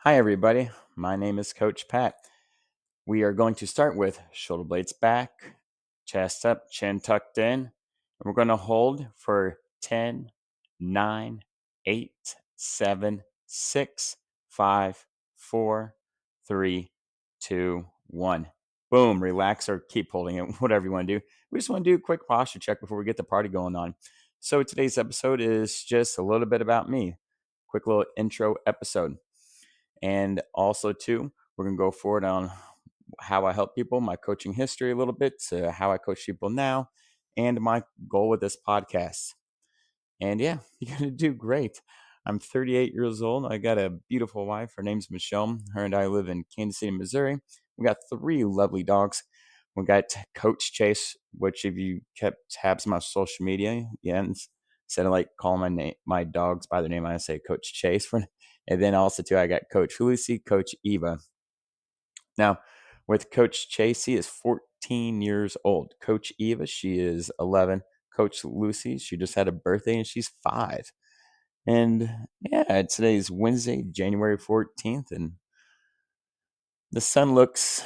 Hi, everybody. My name is Coach Pat. We are going to start with shoulder blades back, chest up, chin tucked in. And we're going to hold for 10, 9, 8, 7, 6, 5, 4, 3, 2, 1. Boom, relax or keep holding it, whatever you want to do. We just want to do a quick posture check before we get the party going on. So today's episode is just a little bit about me. Quick little intro episode. And also, too, we're going to go forward on how I help people, my coaching history a little bit, to how I coach people now, and my goal with this podcast. And yeah, you're going to do great. I'm 38 years old. I got a beautiful wife. Her name's Michelle. Her and I live in Kansas City, Missouri. We got 3 lovely dogs. We got Coach Chase, which if you kept tabs on my social media, yeah, instead of like calling my dogs by their name, I say Coach Chase. And then also too, I got Coach Lucy, Coach Eva. Now, with Coach Chase, he is 14 years old. Coach Eva, she is 11. Coach Lucy, she just had a birthday and she's 5. And yeah, today's Wednesday, January 14th, and the sun looks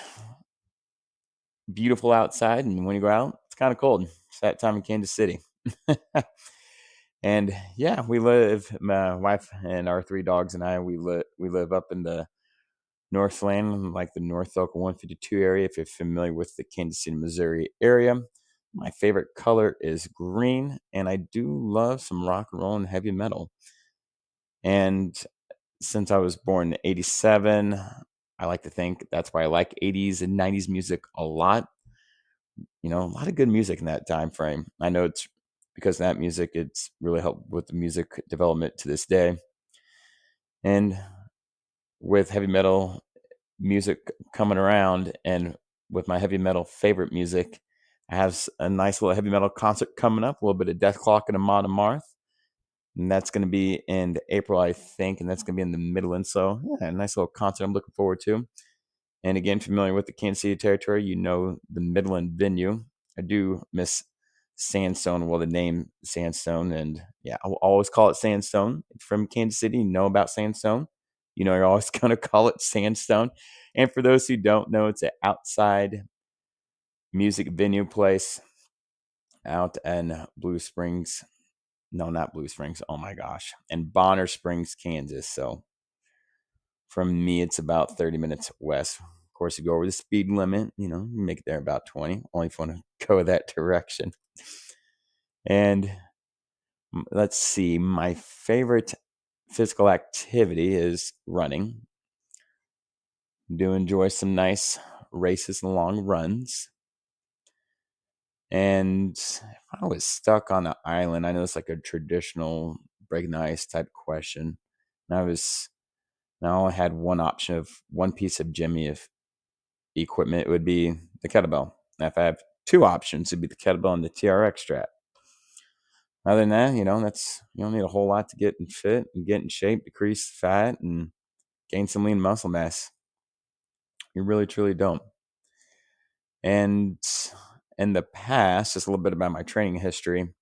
beautiful outside. And when you go out, it's kind of cold. It's that time in Kansas City. And yeah, my wife and our 3 dogs and I, we live up in the Northland, like the North Elk 152 area. If you're familiar with the Kansas City, Missouri area, my favorite color is green, and I do love some rock and roll and heavy metal. And since I was born in 87, I like to think that's why I like 80s and 90s music a lot. A lot of good music in that time frame. I know it's because of that music, it's really helped with the music development to this day. And with heavy metal music coming around, and with my heavy metal favorite music, I have a nice little heavy metal concert coming up, a little bit of Death Clock and Amon Amarth. And that's going to be in April, I think, and that's going to be in the Midland. So, yeah, a nice little concert I'm looking forward to. And again, familiar with the Kansas City territory, you know the Midland venue. I do miss Sandstone, well, the name Sandstone. And yeah, I will always call it Sandstone. If you're from Kansas City, you know about Sandstone. You're always going to call it Sandstone. And for those who don't know, it's an outside music venue place out in Blue Springs. No, not Blue Springs. Oh my gosh. And Bonner Springs, Kansas. So from me, it's about 30 minutes west. Of course, you go over the speed limit, you make it there about 20, only if you want to go that direction. And let's see, my favorite physical activity is running. Do enjoy some nice races and long runs. And if I was stuck on an island, I know it's like a traditional breaking the ice type question. And now I had one option of one piece of gym equipment. It would be the kettlebell. Now, if I have 2 options, it'd be the kettlebell and the TRX strap. Other than that, that's you don't need a whole lot to get in fit and get in shape, decrease fat, and gain some lean muscle mass. You really truly don't. And in the past, just a little bit about my training history.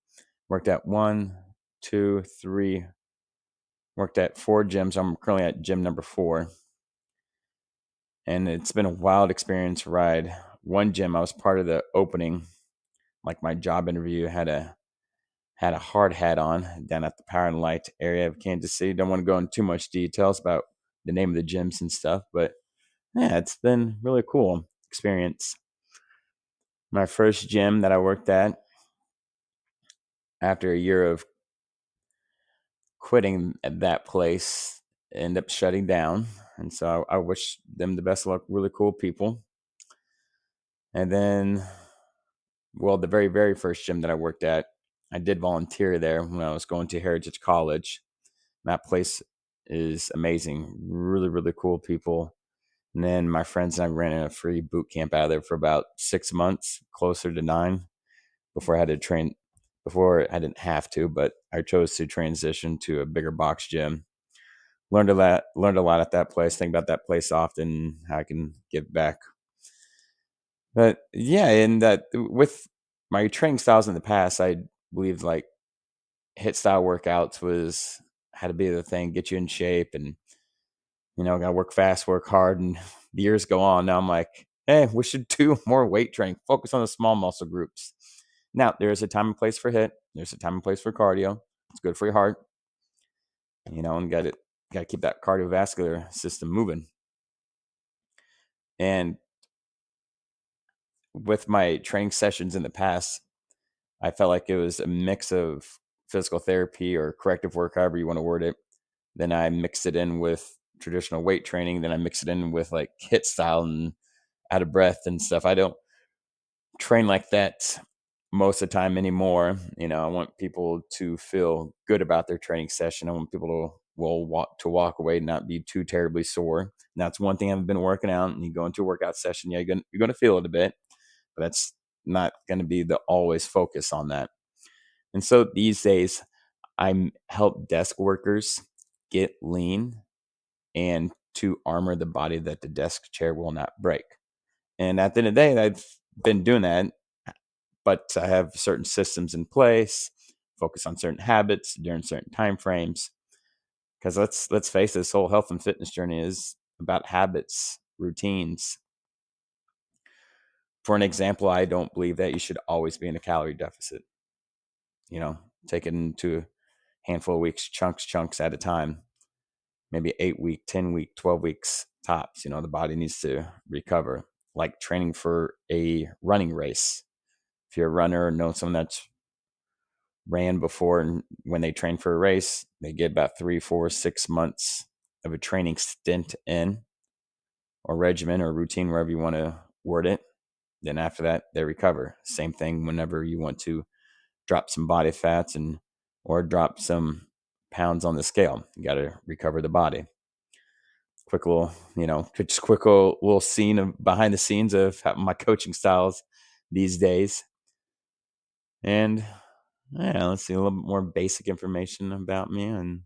Worked at 1, 2, 3. Worked at 4 gyms. I'm currently at gym number 4. And it's been a wild experience ride. One gym, I was part of the opening, like my job interview, had a hard hat on down at the Power and Light area of Kansas City. Don't want to go into too much details about the name of the gyms and stuff, but yeah, it's been really cool experience. My first gym that I worked at, after a year of quitting at that place, ended up shutting down. And so I wish them the best of luck. Really cool people. And then, well, the very, very first gym that I worked at, I did volunteer there when I was going to Heritage College. That place is amazing. Really, really cool people. And then my friends and I ran a free boot camp out of there for about 6 months, closer to 9, before I had to train. Before I didn't have to, but I chose to transition to a bigger box gym. Learned a lot at that place. Think about that place often, how I can give back. But yeah, and that with my training styles in the past, I believed like hit style workouts was had to be the thing, get you in shape, and Gotta work fast, work hard, and the years go on. Now I'm like, hey, we should do more weight training. Focus on the small muscle groups. Now, there's a time and place for HIIT. There's a time and place for cardio. It's good for your heart, and got to keep that cardiovascular system moving. And with my training sessions in the past, I felt like it was a mix of physical therapy or corrective work, however you want to word it. Then I mixed it in with traditional weight training. Then I mixed it in with like HIIT style and out of breath and stuff. I don't train like that most of the time anymore. I want people to feel good about their training session. I want people to walk away and not be too terribly sore. And that's one thing I've been working out. And you go into a workout session, yeah, you're gonna feel it a bit, but that's not going to be the always focus on that. And so these days, I help desk workers get lean and to armor the body that the desk chair will not break. And at the end of the day, I've been doing that, but I have certain systems in place, focus on certain habits during certain time frames. Because let's face it, this whole health and fitness journey is about habits, routines. For an example, I don't believe that you should always be in a calorie deficit. Take it into a handful of weeks, chunks at a time, maybe 8 week, 10 week, 12 weeks tops. The body needs to recover, like training for a running race. If you're a runner or know someone that's ran before, and when they train for a race, they get about 3, 4, 6 months of a training stint in, or regimen or routine, wherever you want to word it. Then after that, they recover. Same thing whenever you want to drop some body fats or drop some pounds on the scale. You got to recover the body. Quick little, quick little scene of behind the scenes of my coaching styles these days. And yeah, let's see a little bit more basic information about me. And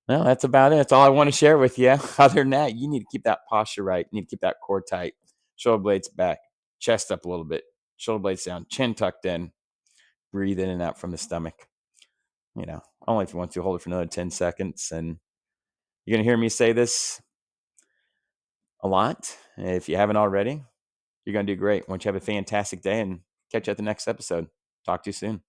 no, that's about it. That's all I want to share with you. Other than that, you need to keep that posture right. You need to keep that core tight, shoulder blades back, chest up a little bit, shoulder blades down, chin tucked in, breathe in and out from the stomach. Only if you want to hold it for another 10 seconds. And you're going to hear me say this a lot. If you haven't already, you're going to do great. I want you to have a fantastic day and catch you at the next episode. Talk to you soon.